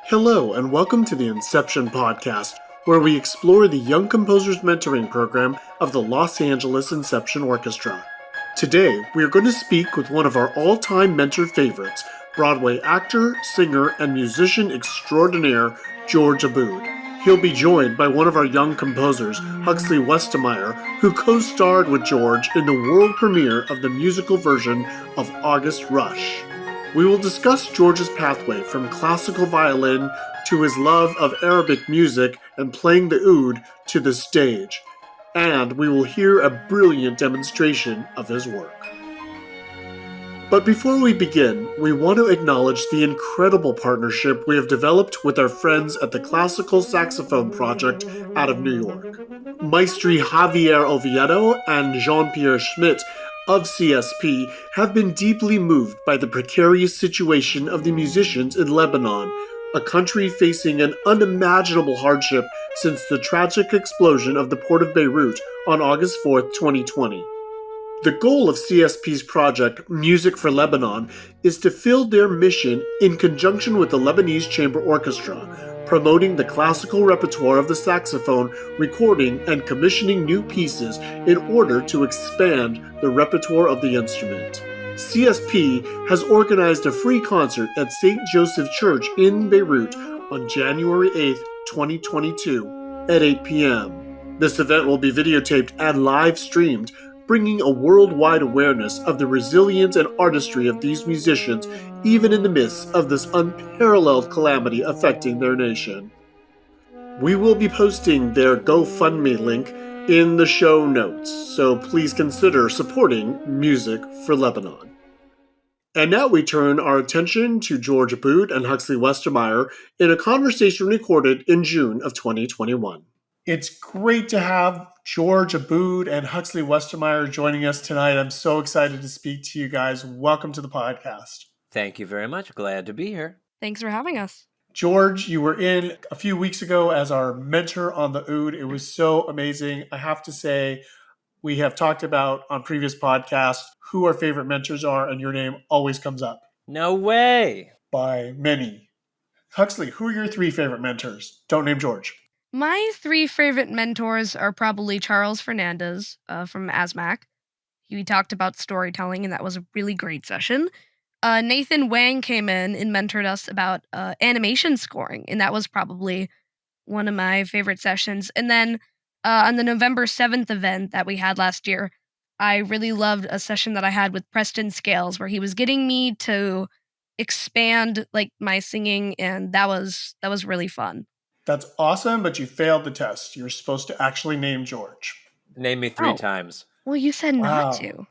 Hello, and welcome to the Inception podcast, where we explore the Young Composers Mentoring Program of the Los Angeles Inception Orchestra. Today, we are going to speak with one of our all-time mentor favorites, Broadway actor, singer, and musician extraordinaire, George Aboud. He'll be joined by one of our young composers, Huxley Westemeier, who co-starred with George in the world premiere of the musical version of August Rush. We will discuss George's pathway from classical violin to his love of Arabic music and playing the oud to the stage, and we will hear a brilliant demonstration of his work. But before we begin, we want to acknowledge the incredible partnership we have developed with our friends at the Classical Saxophone Project out of New York. Maestri Javier Oviedo and Jean-Pierre Schmidt of CSP have been deeply moved by the precarious situation of the musicians in Lebanon, a country facing an unimaginable hardship since the tragic explosion of the port of Beirut on August 4, 2020. The goal of CSP's project, Music for Lebanon, is to fill their mission in conjunction with the Lebanese Chamber Orchestra, promoting the classical repertoire of the saxophone, recording and commissioning new pieces in order to expand the repertoire of the instrument. CSP has organized a free concert at St. Joseph Church in Beirut on January 8, 2022 at 8 p.m. This event will be videotaped and live streamed, bringing a worldwide awareness of the resilience and artistry of these musicians, even in the midst of this unparalleled calamity affecting their nation. We will be posting their GoFundMe link in the show notes, so please consider supporting Music for Lebanon. And now we turn our attention to George Aboud and Huxley Westemeier in a conversation recorded in June of 2021. It's great to have George Aboud and Huxley Westemeier joining us tonight. I'm so excited to speak to you guys. Welcome to the podcast. Thank you very much. Glad to be here. Thanks for having us. George, you were in a few weeks ago as our mentor on the oud. It was so amazing. I have to say, we have talked about on previous podcasts who our favorite mentors are, and your name always comes up. No way. By many. Huxley, who are your three favorite mentors? Don't name George. My three favorite mentors are probably Charles Fernandez from ASMAC. He talked about storytelling, and that was a really great session. Nathan Wang came in and mentored us about animation scoring, and that was probably one of my favorite sessions. And then on the November 7th event that we had last year, I really loved a session that I had with Preston Scales, where he was getting me to expand like my singing, and that was really fun. That's awesome, but you failed the test. You're supposed to actually name George. Name me three times. Well, you said not to.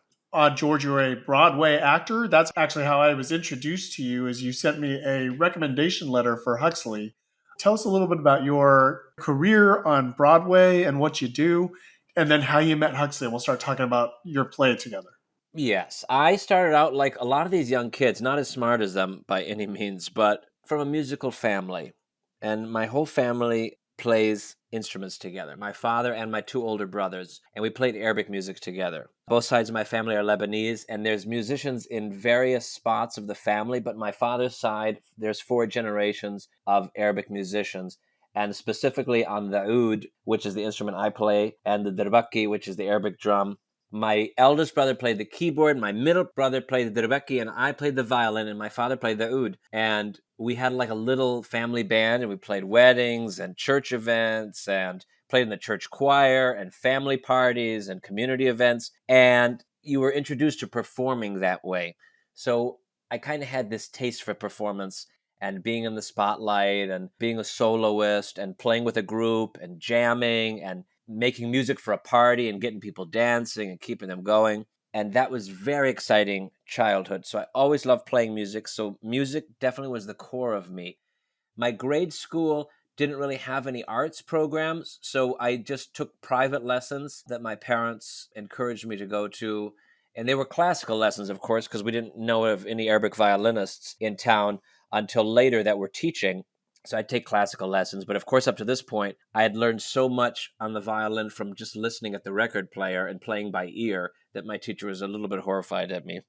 George, you're a Broadway actor. That's actually how I was introduced to you, is you sent me a recommendation letter for Huxley. Tell us a little bit about your career on Broadway and what you do, and then how you met Huxley. We'll start talking about your play together. Yes, I started out like a lot of these young kids, not as smart as them by any means, but from a musical family. And my whole family plays instruments together, my father and my two older brothers, and we played Arabic music together. Both sides of my family are Lebanese, and there's musicians in various spots of the family, but my father's side, there's 4 generations of Arabic musicians, and specifically on the oud, which is the instrument I play, and the derbaki, which is the Arabic drum. My eldest brother played the keyboard, my middle brother played the derbaki, and I played the violin, and my father played the oud. And we had like a little family band, and we played weddings and church events and played in the church choir and family parties and community events. And you were introduced to performing that way. So I kind of had this taste for performance and being in the spotlight and being a soloist and playing with a group and jamming and making music for a party and getting people dancing and keeping them going. And that was very exciting childhood. So I always loved playing music. So music definitely was the core of me. My grade school didn't really have any arts programs, so I just took private lessons that my parents encouraged me to go to. And they were classical lessons, of course, because we didn't know of any Arabic violinists in town until later that were teaching. So I'd take classical lessons. But of course, up to this point, I had learned so much on the violin from just listening at the record player and playing by ear that my teacher was a little bit horrified at me.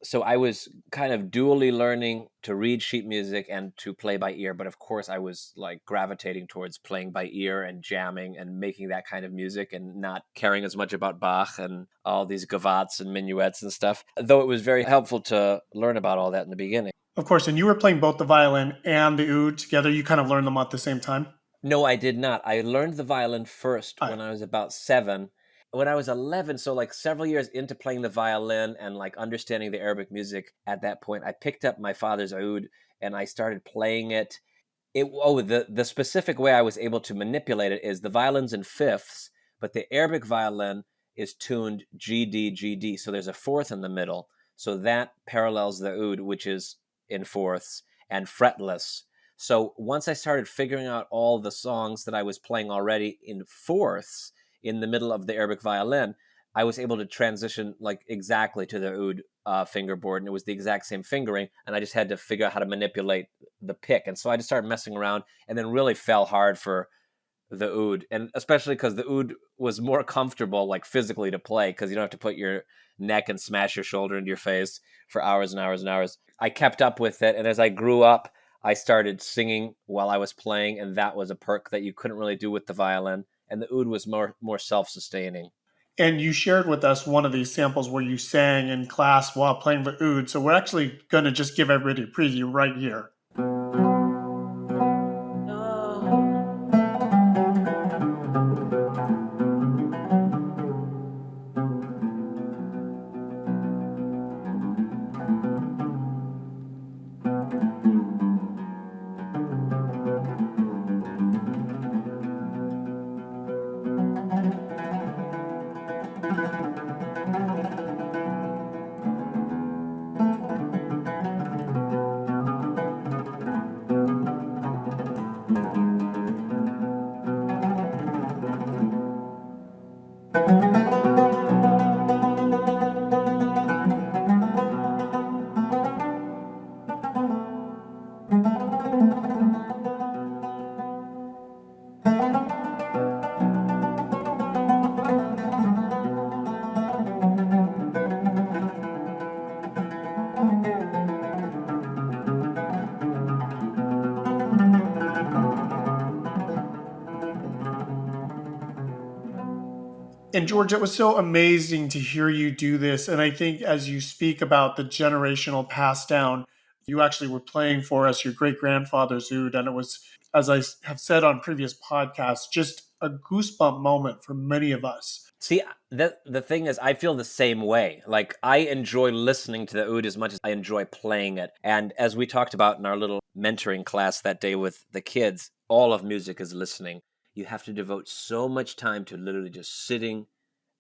So I was kind of dually learning to read sheet music and to play by ear. But of course, I was like gravitating towards playing by ear and jamming and making that kind of music and not caring as much about Bach and all these gavottes and minuets and stuff. Though it was very helpful to learn about all that in the beginning. Of course, and you were playing both the violin and the oud together. You kind of learned them at the same time. No, I did not. I learned the violin first when I was about 7. When I was 11, so like several years into playing the violin and like understanding the Arabic music at that point, I picked up my father's oud and I started playing it. The specific way I was able to manipulate it is the violin's in fifths, but the Arabic violin is tuned G D G D. So there's a fourth in the middle. So that parallels the oud, which is in fourths and fretless. So once I started figuring out all the songs that I was playing already in fourths in the middle of the Arabic violin, I was able to transition like exactly to the oud fingerboard, and it was the exact same fingering, and I just had to figure out how to manipulate the pick. And so I just started messing around and then really fell hard for the oud, and especially because the oud was more comfortable like physically to play because you don't have to put your neck and smash your shoulder into your face for hours and hours and hours. I kept up with it, and as I grew up, I started singing while I was playing, and that was a perk that you couldn't really do with the violin. And the oud was more self-sustaining. And you shared with us one of these samples where you sang in class while playing the oud. So we're actually going to just give everybody a preview right here. And George, it was so amazing to hear you do this. And I think as you speak about the generational pass down, you actually were playing for us your great grandfather's oud. And it was, as I have said on previous podcasts, just a goosebump moment for many of us. See, the thing is, I feel the same way. Like, I enjoy listening to the oud as much as I enjoy playing it. And as we talked about in our little mentoring class that day with the kids, all of music is listening. You have to devote so much time to literally just sitting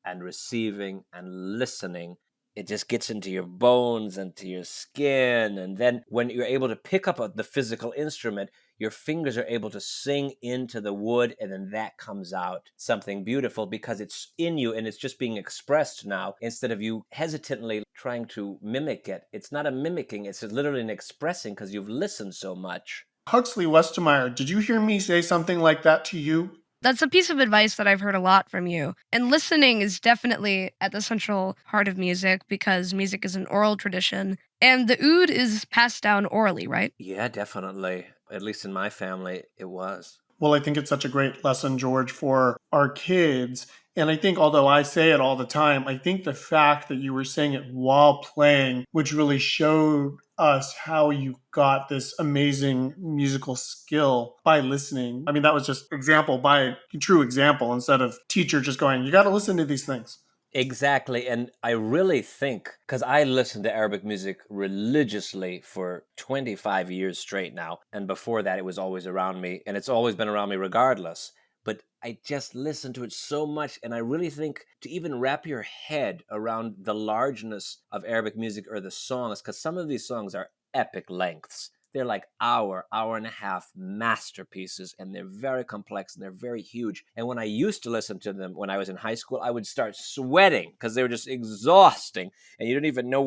and receiving and listening. It just gets into your bones and to your skin. And then when you're able to pick up the physical instrument, your fingers are able to sing into the wood, and then that comes out something beautiful because it's in you and it's just being expressed now instead of you hesitantly trying to mimic it. It's not a mimicking, it's literally an expressing because you've listened so much. Huxley Westemeier, did you hear me say something like that to you? That's a piece of advice that I've heard a lot from you. And listening is definitely at the central heart of music because music is an oral tradition. And the oud is passed down orally, right? Yeah, definitely. At least in my family, it was. Well, I think it's such a great lesson, George, for our kids. And I think, although I say it all the time, I think the fact that you were saying it while playing, which really showed us how you got this amazing musical skill by listening. I mean, that was just example by true example instead of teacher just going, you got to listen to these things. Exactly. And I really think, because I listened to Arabic music religiously for 25 years straight now. And before that, it was always around me. And it's always been around me regardless. But I just listened to it so much. And I really think to even wrap your head around the largeness of Arabic music or the songs, because some of these songs are epic lengths. They're like hour and a half masterpieces, and they're very complex and they're very huge. And when I used to listen to them when I was in high school, I would start sweating because they were just exhausting. And you don't even know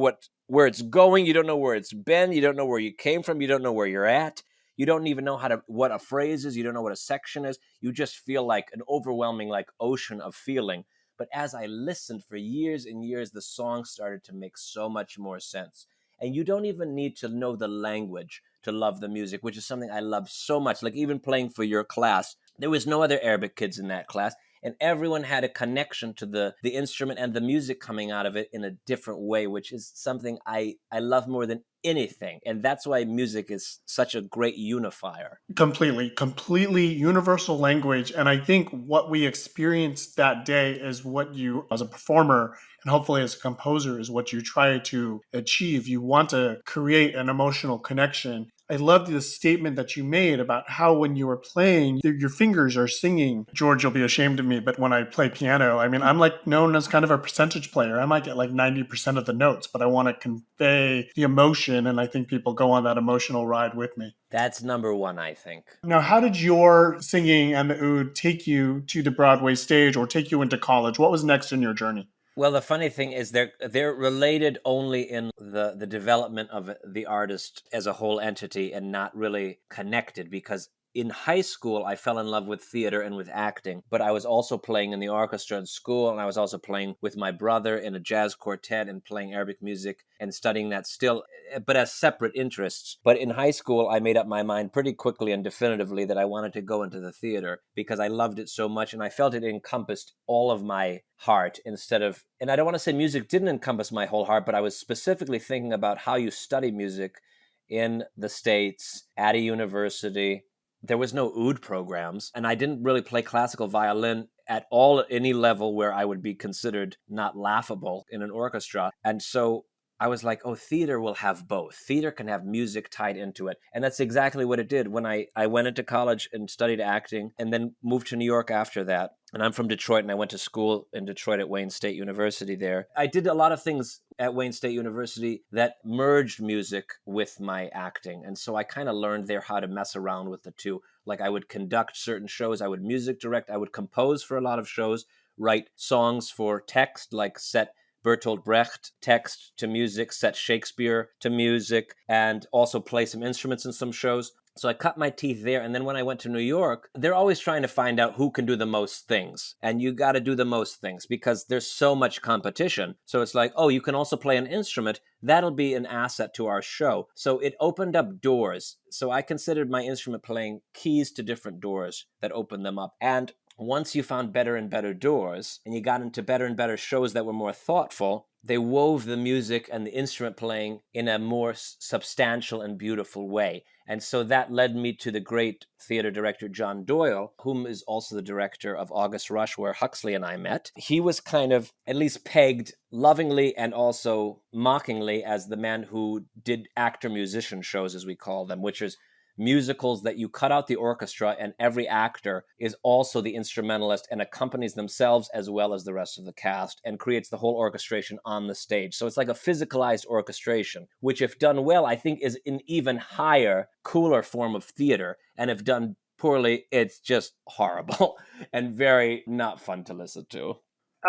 where it's going. You don't know where it's been. You don't know where you came from. You don't know where you're at. You don't even know what a phrase is. You don't know what a section is. You just feel like an overwhelming like ocean of feeling. But as I listened for years and years, the song started to make so much more sense. And you don't even need to know the language to love the music, which is something I love so much. Like even playing for your class, there was no other Arabic kids in that class, and everyone had a connection to the instrument and the music coming out of it in a different way, which is something I love more than anything. And that's why music is such a great unifier. Completely universal language. And I think what we experienced that day is what you, as a performer and hopefully as a composer, is what you try to achieve. You want to create an emotional connection. I love the statement that you made about how when you were playing, your fingers are singing. George, you'll be ashamed of me, but when I play piano, I mean, I'm like known as kind of a percentage player. I might get like 90% of the notes, but I want to convey the emotion. And I think people go on that emotional ride with me. That's number one, I think. Now, how did your singing and the oud take you to the Broadway stage or take you into college? What was next in your journey? Well, the funny thing is they're related only in the development of the artist as a whole entity and not really connected, because in high school, I fell in love with theater and with acting, but I was also playing in the orchestra in school, and I was also playing with my brother in a jazz quartet and playing Arabic music and studying that still, but as separate interests. But in high school, I made up my mind pretty quickly and definitively that I wanted to go into the theater because I loved it so much, and I felt it encompassed all of my heart instead of, and I don't want to say music didn't encompass my whole heart, but I was specifically thinking about how you study music in the States at a university. There was no oud programs, and I didn't really play classical violin at all at any level where I would be considered not laughable in an orchestra. And so I was like, oh, theater will have both. Theater can have music tied into it. And that's exactly what it did when I went into college and studied acting and then moved to New York after that. And I'm from Detroit, and I went to school in Detroit at Wayne State University there. I did a lot of things at Wayne State University that merged music with my acting. And so I kind of learned there how to mess around with the two. Like I would conduct certain shows, I would music direct, I would compose for a lot of shows, write songs for text, like set Bertolt Brecht text to music, set Shakespeare to music, and also play some instruments in some shows. So I cut my teeth there. And then when I went to New York, they're always trying to find out who can do the most things. And you got to do the most things because there's so much competition. So it's like, oh, you can also play an instrument. That'll be an asset to our show. So it opened up doors. So I considered my instrument playing keys to different doors that opened them up. And once you found better and better doors and you got into better and better shows that were more thoughtful, they wove the music and the instrument playing in a more substantial and beautiful way. And so that led me to the great theater director John Doyle, whom is also the director of August Rush, where Huxley and I met. He was kind of at least pegged lovingly and also mockingly as the man who did actor-musician shows, as we call them, which is musicals that you cut out the orchestra and every actor is also the instrumentalist and accompanies themselves as well as the rest of the cast and creates the whole orchestration on the stage. So it's like a physicalized orchestration, which if done well, I think is an even higher, cooler form of theater. And if done poorly, it's just horrible and very not fun to listen to.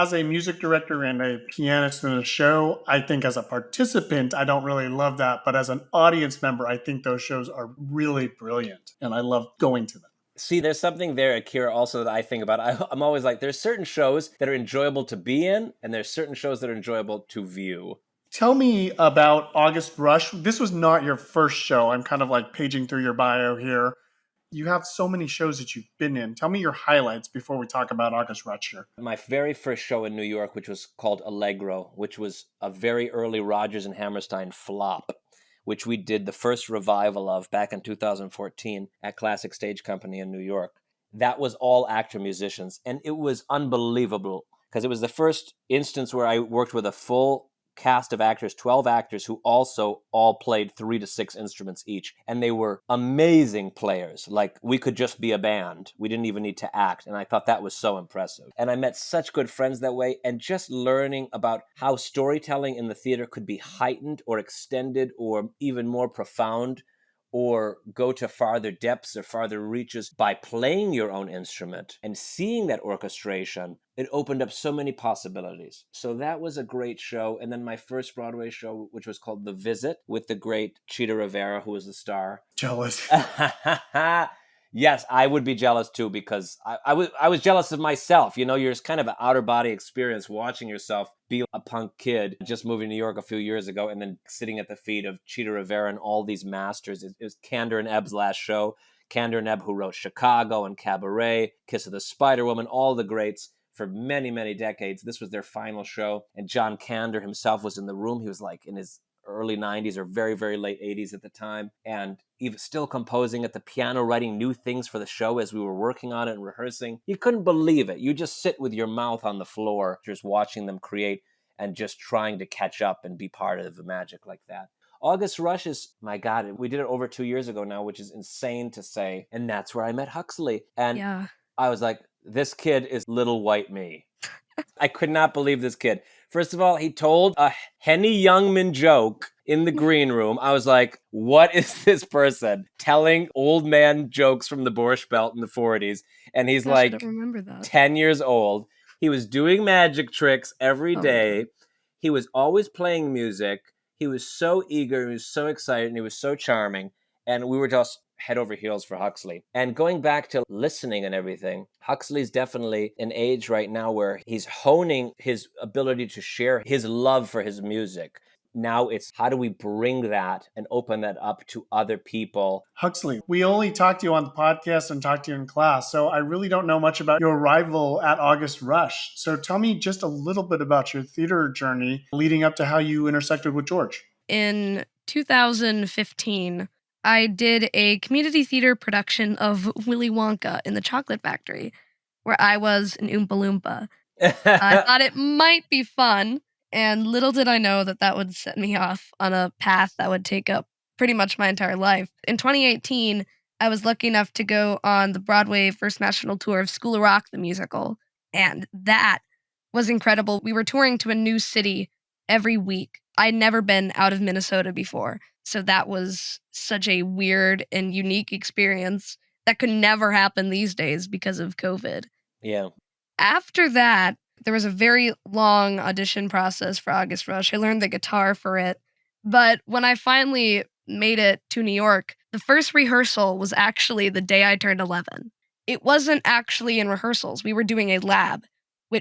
As a music director and a pianist in a show, I think as a participant, I don't really love that. But as an audience member, I think those shows are really brilliant. And I love going to them. See, there's something there, Akira, also that I think about. I'm always like, there's certain shows that are enjoyable to be in, and there's certain shows that are enjoyable to view. Tell me about August Rush. This was not your first show. I'm kind of like paging through your bio here. You have so many shows that you've been in. Tell me your highlights before we talk about August Rush here. My very first show in New York, which was called Allegro, which was a very early Rodgers and Hammerstein flop, which we did the first revival of back in 2014 at Classic Stage Company in New York. That was all actor musicians, and it was unbelievable because it was the first instance where I worked with a full cast of actors, 12 actors who also all played 3 to 6 instruments each. And they were amazing players. Like we could just be a band. We didn't even need to act. And I thought that was so impressive. And I met such good friends that way. And just learning about how storytelling in the theater could be heightened or extended or even more profound or go to farther depths or farther reaches by playing your own instrument and seeing that orchestration, it opened up so many possibilities. So that was a great show. And then my first Broadway show, which was called The Visit, with the great Chita Rivera, who was the star. Jealous. Yes, I would be jealous too, because I was jealous of myself. You know, you're just kind of an outer body experience watching yourself be a punk kid just moving to New York a few years ago and then sitting at the feet of Cheetah Rivera and all these masters. It was Kander and Ebb's last show. Kander and Ebb, who wrote Chicago and Cabaret, Kiss of the Spider Woman, all the greats for many, many decades. This was their final show. And John Kander himself was in the room. He was like in his early 90s or very, very late 80s at the time, and even still composing at the piano, writing new things for the show as we were working on it and rehearsing. You couldn't believe it. You just sit with your mouth on the floor, just watching them create and just trying to catch up and be part of the magic like that. August Rush is, my God, we did it over 2 years ago now, which is insane to say. And that's where I met Huxley. And Yeah. I was like, this kid is little white me. I could not believe this kid. First of all, he told a Henny Youngman joke in the green room. I was like, what is this person telling old man jokes from the Borscht Belt in the 40s? And he's Gosh, I don't like remember that. 10 years old. He was doing magic tricks every Oh, day. yeah. He was always playing music. He was so eager. He was so excited. And he was so charming. And we were just head over heels for Huxley. And going back to listening and everything, Huxley's definitely an age right now where he's honing his ability to share his love for his music. Now it's how do we bring that and open that up to other people? Huxley, we only talked to you on the podcast and talked to you in class, so I really don't know much about your arrival at August Rush. So tell me just a little bit about your theater journey leading up to how you intersected with George. In 2015, I did a community theater production of Willy Wonka in the Chocolate Factory, where I was an Oompa Loompa. I thought it might be fun, and little did I know that that would set me off on a path that would take up pretty much my entire life. In 2018, I was lucky enough to go on the Broadway First National Tour of School of Rock, the musical, and that was incredible. We were touring to a new city every week. I'd never been out of Minnesota before, so that was such a weird and unique experience that could never happen these days because of COVID. Yeah. After that, there was a very long audition process for August Rush. I learned the guitar for it. But when I finally made it to New York, the first rehearsal was actually the day I turned 11. It wasn't actually in rehearsals. We were doing a lab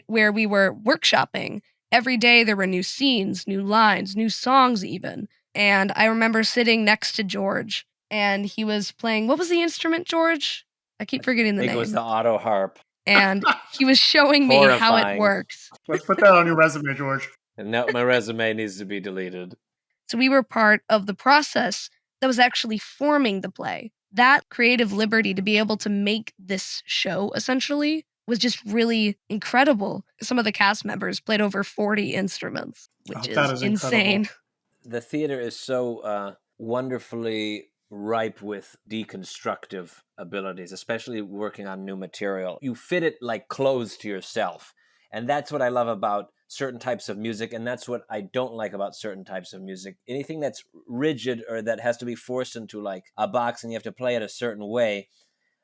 where we were workshopping. Every day there were new scenes, new lines, new songs, even. And I remember sitting next to George, and he was playing, what was the instrument, George? I keep forgetting the I think name. it was the auto harp. And he was showing me how it Horrifying. works. Let's put that on your resume, George. And now my resume needs to be deleted. So we were part of the process that was actually forming the play. That creative liberty to be able to make this show essentially was just really incredible. Some of the cast members played over 40 instruments, which that is is incredible. insane. The theater is so wonderfully ripe with deconstructive abilities, especially working on new material. You fit it like clothes to yourself. And that's what I love about certain types of music. And that's what I don't like about certain types of music. Anything that's rigid or that has to be forced into like a box and you have to play it a certain way.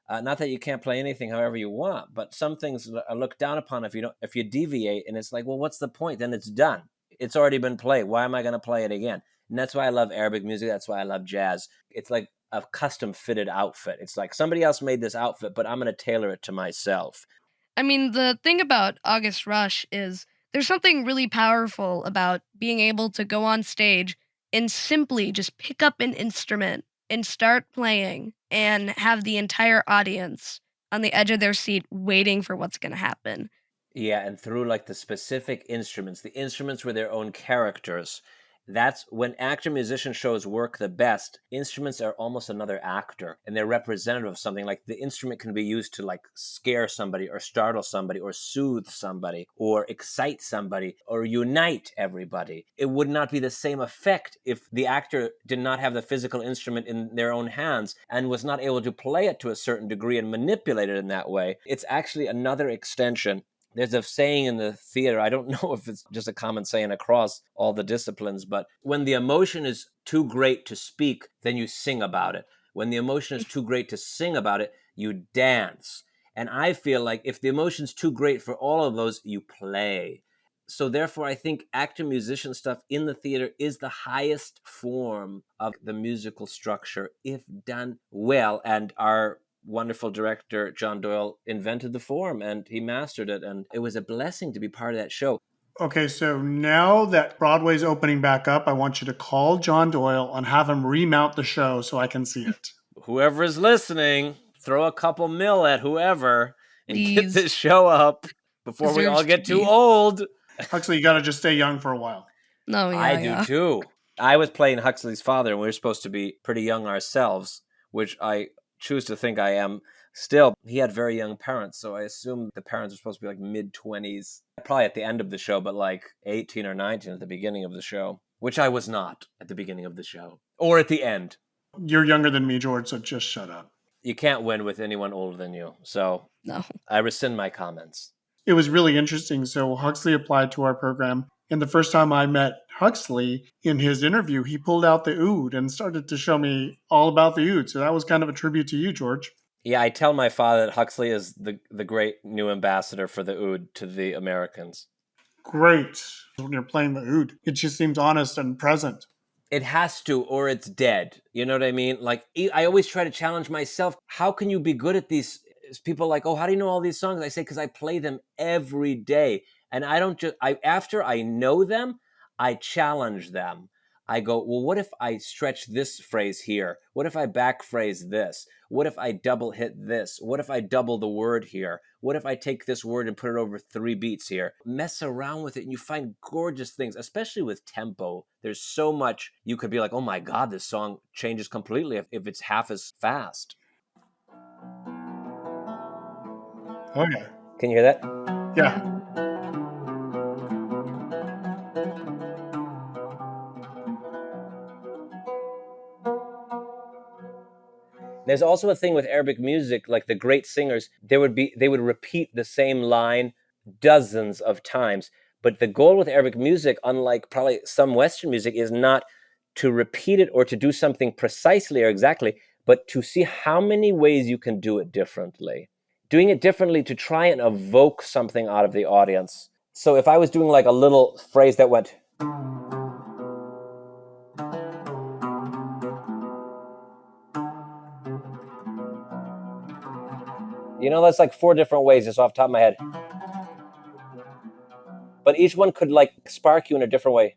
Not that you can't play anything however you want, but some things are looked down upon if you deviate, and it's like, well, what's the point? Then it's done. It's already been played. Why am I going to play it again? And that's why I love Arabic music. That's why I love jazz. It's like a custom fitted outfit. It's like somebody else made this outfit, but I'm going to tailor it to myself. I mean, the thing about August Rush is there's something really powerful about being able to go on stage and simply just pick up an instrument and start playing and have the entire audience on the edge of their seat waiting for what's going to happen. Yeah, and through like the specific instruments, the instruments were their own characters. That's when actor-musician shows work the best. Instruments are almost another actor, and they're representative of something. Like the instrument can be used to like scare somebody or startle somebody or soothe somebody or excite somebody or unite everybody. It would not be the same effect if the actor did not have the physical instrument in their own hands and was not able to play it to a certain degree and manipulate it in that way. It's actually another extension. There's a saying in the theater, I don't know if it's just a common saying across all the disciplines, but when the emotion is too great to speak, then you sing about it. When the emotion is too great to sing about it, you dance. And I feel like if the emotion's too great for all of those, you play. So therefore, I think actor-musician stuff in the theater is the highest form of the musical structure if done well. And our wonderful director, John Doyle, invented the form and he mastered it. And it was a blessing to be part of that show. Okay, so now that Broadway's opening back up, I want you to call John Doyle and have him remount the show so I can see it. Whoever is listening, throw a couple mil at whoever and get Please. this show up before we all Deserves get to too be. old. Huxley, you got to just stay young for a while. No, yeah, I do too. I was playing Huxley's father, and we were supposed to be pretty young ourselves, which I choose to think I am still. He had very young parents, so I assume the parents are supposed to be like mid-20s, probably at the end of the show, but like 18 or 19 at the beginning of the show, which I was not at the beginning of the show, or at the end. You're younger than me, George, so just shut up. You can't win with anyone older than you, so No. I rescind my comments. It was really interesting. So Huxley applied to our program, and the first time I met Huxley in his interview, he pulled out the oud and started to show me all about the oud. So that was kind of a tribute to you, George. Yeah, I tell my father that Huxley is the great new ambassador for the oud to the Americans. Great. When you're playing the oud, it just seems honest and present. It has to, or it's dead. You know what I mean? Like, I always try to challenge myself. How can you be good at these? People are like, oh, how do you know all these songs? I say, because I play them every day. And I don't just, after I know them, I challenge them. I go, well, what if I stretch this phrase here? What if I back phrase this? What if I double hit this? What if I double the word here? What if I take this word and put it over 3 beats here? Mess around with it and you find gorgeous things, especially with tempo. There's so much you could be like, oh my God, this song changes completely if it's half as fast. Oh, yeah. Can you hear that? Yeah. There's also a thing with Arabic music, like the great singers, they would repeat the same line dozens of times. But the goal with Arabic music, unlike probably some Western music, is not to repeat it or to do something precisely or exactly, but to see how many ways you can do it differently. Doing it differently to try and evoke something out of the audience. So if I was doing like a little phrase that went, you know, that's like 4 different ways just off the top of my head. But each one could like spark you in a different way.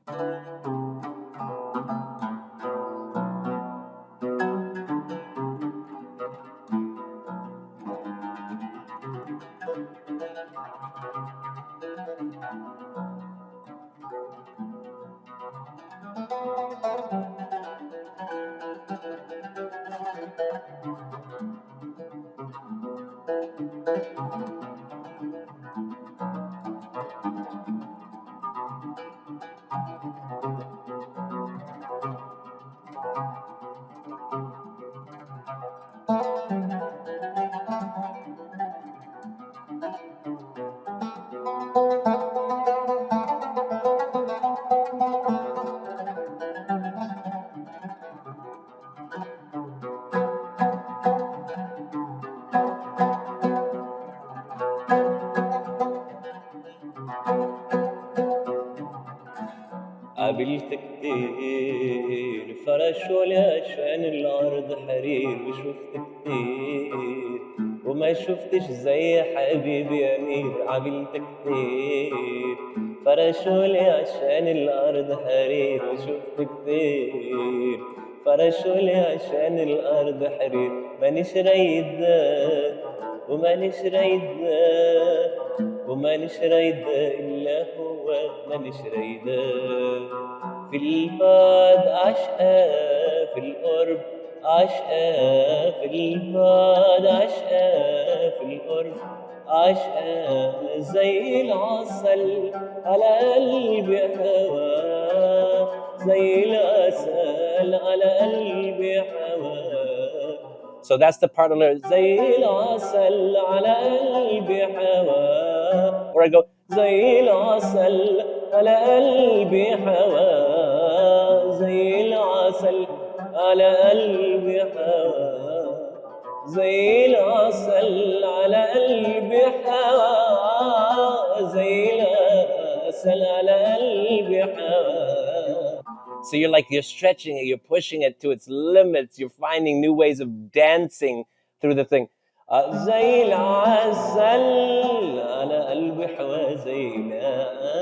قابلت كتير فرشوا لي عشان الأرض حرير وشفت كتير وما شفتش زي حبيبي أمير قابلت كتير فرشوا لي عشان الأرض حرير وشفت كتير فرشوا لي عشان الأرض حرير مانيش رايد ده ومانيش رايد ده ومانيش رايد إلا هو مانيش رايد في البعد عشقة في القرب عشقة في البعد عشقة في القرب عشقة زي العسل على قلبي هوا زي العسل على قلبي هوا. So that's the part of the زي العسل على قلبي هوا. Or I go زي العسل على قلبي هوا زي العسل على قلبي هوا زي العسل على قلبي هوا زي العسل على قلبي هوا. So you're stretching it, you're pushing it to its limits, you're finding new ways of dancing through the thing. زي العسل على قلبي حوازي العسل.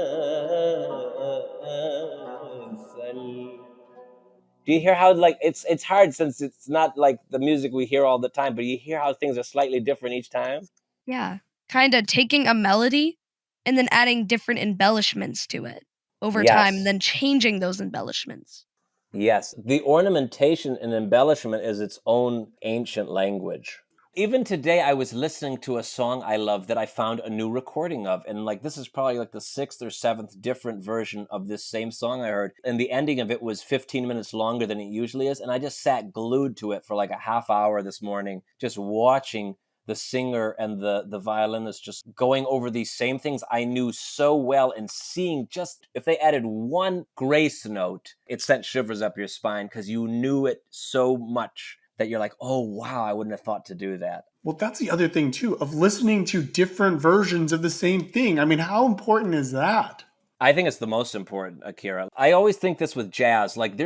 Do you hear how like it's hard since it's not like the music we hear all the time, but you hear how things are slightly different each time? Yeah. Kinda taking a melody and then adding different embellishments to it over time, and Yes. then changing those embellishments. Yes. The ornamentation and embellishment is its own ancient language. Even today, I was listening to a song I love that I found a new recording of. And like, this is probably like the sixth or seventh different version of this same song I heard. And the ending of it was 15 minutes longer than it usually is. And I just sat glued to it for like a half hour this morning, just watching the singer and the violinist just going over these same things I knew so well, and seeing just if they added one grace note, it sent shivers up your spine because you knew it so much that you're like, oh, wow, I wouldn't have thought to do that. Well, that's the other thing, too, of listening to different versions of the same thing. I mean, how important is that? I think it's the most important, Akira. I always think this with jazz. Like,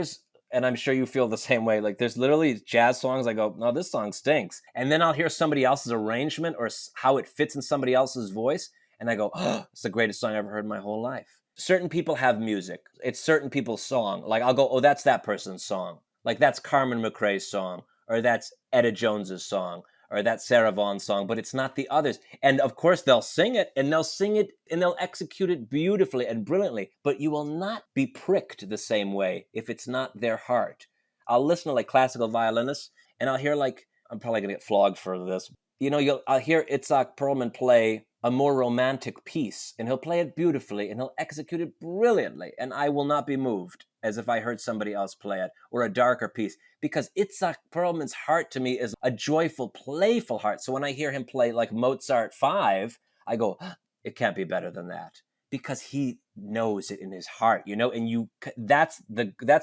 and I'm sure you feel the same way. Like, there's literally jazz songs I go, no, this song stinks. And then I'll hear somebody else's arrangement or how it fits in somebody else's voice. And I go, oh, it's the greatest song I ever heard in my whole life. Certain people have music. It's certain people's song. Like, I'll go, oh, that's that person's song. Like, that's Carmen McRae's song. Or that's Etta Jones's song, or that's Sarah Vaughan's song, but it's not the others. And of course, they'll sing it, and they'll execute it beautifully and brilliantly, but you will not be pricked the same way if it's not their heart. I'll listen to like classical violinists, and I'll hear like, I'm probably gonna get flogged for this. I'll hear Itzhak Perlman play a more romantic piece, and he'll play it beautifully, and he'll execute it brilliantly, and I will not be moved as if I heard somebody else play it, or a darker piece, because Itzhak Perlman's heart to me is a joyful, playful heart. So when I hear him play like Mozart 5, I go, oh, it can't be better than that, because he knows it in his heart, and that's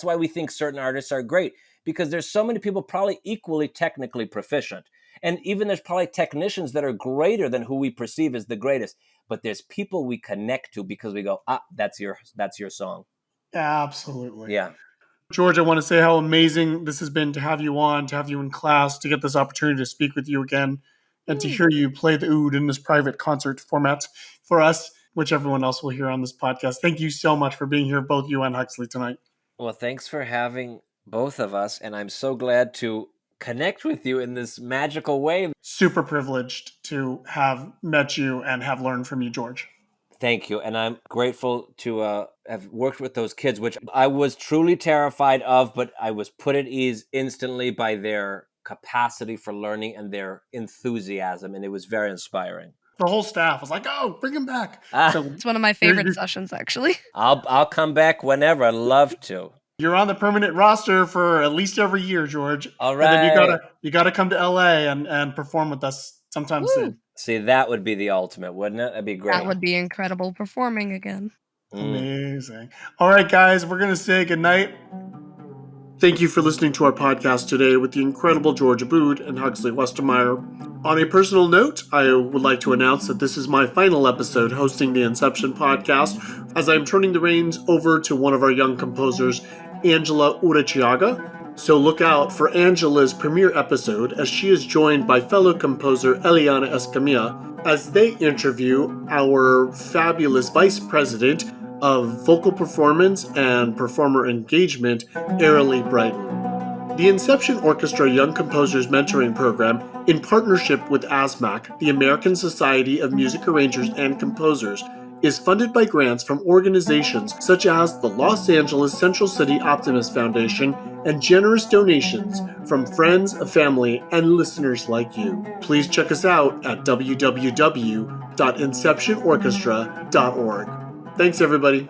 why we think certain artists are great, because there's so many people probably equally technically proficient. And even there's probably technicians that are greater than who we perceive as the greatest, but there's people we connect to because we go, that's your song. Absolutely. Yeah. George, I want to say how amazing this has been to have you on, to have you in class, to get this opportunity to speak with you again, and to hear you play the oud in this private concert format for us, which everyone else will hear on this podcast. Thank you so much for being here, both you and Huxley, tonight. Well, thanks for having both of us, and I'm so glad to connect with you in this magical way. Super privileged to have met you and have learned from you, George. Thank you. And I'm grateful to have worked with those kids, which I was truly terrified of, but I was put at ease instantly by their capacity for learning and their enthusiasm. And it was very inspiring. The whole staff was like, oh, bring him back. So it's one of my favorite sessions, actually. I'll come back whenever. I'd love to. You're on the permanent roster for at least every year, George. All right. And then you gotta come to LA and perform with us sometime soon. See, that would be the ultimate, wouldn't it? That'd be great. That would be incredible, performing again. Amazing. All right, guys, we're going to say goodnight. Thank you for listening to our podcast today with the incredible George Aboud and Huxley Westemeier. On a personal note, I would like to announce that this is my final episode hosting the Inception podcast, as I am turning the reins over to one of our young composers, Angela Urachiaga. So look out for Angela's premiere episode, as she is joined by fellow composer Eliana Escamilla as they interview our fabulous vice president of vocal performance and performer engagement, Arilee Brighton. The Inception Orchestra Young Composers Mentoring Program, in partnership with ASMAC, the American Society of Music Arrangers and Composers, is funded by grants from organizations such as the Los Angeles Central City Optimist Foundation and generous donations from friends, family, and listeners like you. Please check us out at www.inceptionorchestra.org. Thanks, everybody.